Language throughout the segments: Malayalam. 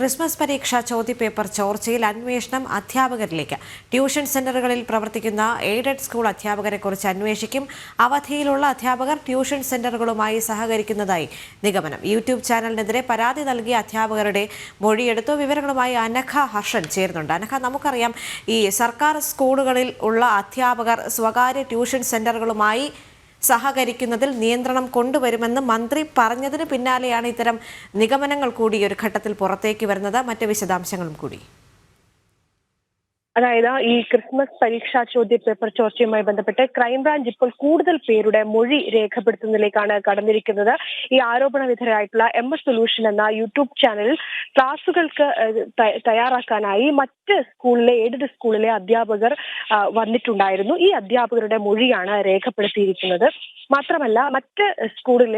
ക്രിസ്മസ് പരീക്ഷാ ചോദ്യപേപ്പർ ചോർച്ചയിൽ അന്വേഷണം അധ്യാപകരിലേക്ക്. ട്യൂഷൻ സെന്ററുകളിൽ പ്രവർത്തിക്കുന്ന എയ്ഡഡ് സ്കൂൾ അധ്യാപകരെക്കുറിച്ച് അന്വേഷിക്കും. അവധിയിലുള്ള അധ്യാപകർ ട്യൂഷൻ സെന്ററുകളുമായി സഹകരിക്കുന്നതായി നിഗമനം. യൂട്യൂബ് ചാനലിനെതിരെ പരാതി നൽകിയ അധ്യാപകരുടെ മൊഴിയെടുത്തു. വിവരങ്ങളുമായി അനഘ ഹർഷൻ ചേരുന്നുണ്ട്. അനഘ, നമുക്കറിയാം ഈ സർക്കാർ സ്കൂളുകളിൽ ഉള്ള അധ്യാപകർ സ്വകാര്യ ട്യൂഷൻ സെന്ററുകളുമായി സഹകരിക്കുന്നതിൽ നിയന്ത്രണം കൊണ്ടുവരുമെന്ന് മന്ത്രി പറഞ്ഞതിന് പിന്നാലെയാണ് ഇത്തരം നിഗമനങ്ങൾ കൂടി ഒരു ഘട്ടത്തിൽ പുറത്തേക്ക് വരുന്നത്. മറ്റ് വിശദാംശങ്ങളും കൂടി. അതായത് ഈ ക്രിസ്മസ് പരീക്ഷാ ചോദ്യപേപ്പർ ചോർച്ചയുമായി ബന്ധപ്പെട്ട് ക്രൈംബ്രാഞ്ച് ഇപ്പോൾ കൂടുതൽ പേരുടെ മൊഴി രേഖപ്പെടുത്തുന്നതിലേക്കാണ് കടന്നിരിക്കുന്നത്. ഈ ആരോപണ വിധേയരായിട്ടുള്ള MS സൊല്യൂഷൻ എന്ന യൂട്യൂബ് ചാനൽ ക്ലാസുകൾക്ക് തയ്യാറാക്കാനായി മറ്റ് എയ്ഡഡ് സ്കൂളിലെ അധ്യാപകർ വന്നിട്ടുണ്ടായിരുന്നു. ഈ അധ്യാപകരുടെ മൊഴിയാണ് രേഖപ്പെടുത്തിയിരിക്കുന്നത്. മാത്രമല്ല, മറ്റ്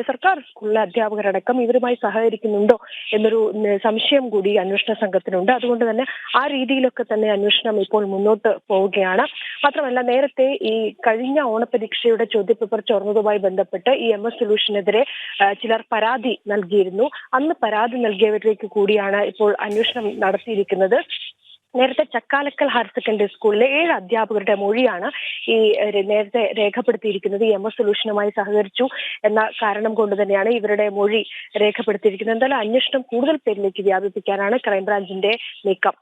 സർക്കാർ സ്കൂളിലെ അധ്യാപകരടക്കം ഇവരുമായി സഹകരിക്കുന്നുണ്ടോ എന്നൊരു സംശയം കൂടി അന്വേഷണ സംഘത്തിനുണ്ട്. അതുകൊണ്ട് തന്നെ ആ രീതിയിലൊക്കെ തന്നെ അന്വേഷണം ഇപ്പോൾ മുന്നോട്ട് പോവുകയാണ്. മാത്രമല്ല, നേരത്തെ ഈ കഴിഞ്ഞ ഓണപരീക്ഷയുടെ ചോദ്യപേപ്പർ ചോർന്നതുമായി ബന്ധപ്പെട്ട് ഈ MS സൊല്യൂഷനെതിരെ ചിലർ പരാതി നൽകിയിരുന്നു. അന്ന് പരാതി നൽകിയവരിലേക്ക് കൂടിയാണ് ഇപ്പോൾ അന്വേഷണം നടത്തിയിരിക്കുന്നത്. നേരത്തെ ചക്കാലക്കൽ ഹയർ സെക്കൻഡറി സ്കൂളിലെ 7 അധ്യാപകരുടെ മൊഴിയാണ് ഈ നേരത്തെ രേഖപ്പെടുത്തിയിരിക്കുന്നത്. ഈ MS സൊല്യൂഷനുമായി സഹകരിച്ചു എന്ന കാരണം കൊണ്ട് തന്നെയാണ് ഇവരുടെ മൊഴി രേഖപ്പെടുത്തിയിരിക്കുന്നത്. എന്തായാലും അന്വേഷണം കൂടുതൽ പേരിലേക്ക് വ്യാപിപ്പിക്കാനാണ് ക്രൈംബ്രാഞ്ചിന്റെ നീക്കം.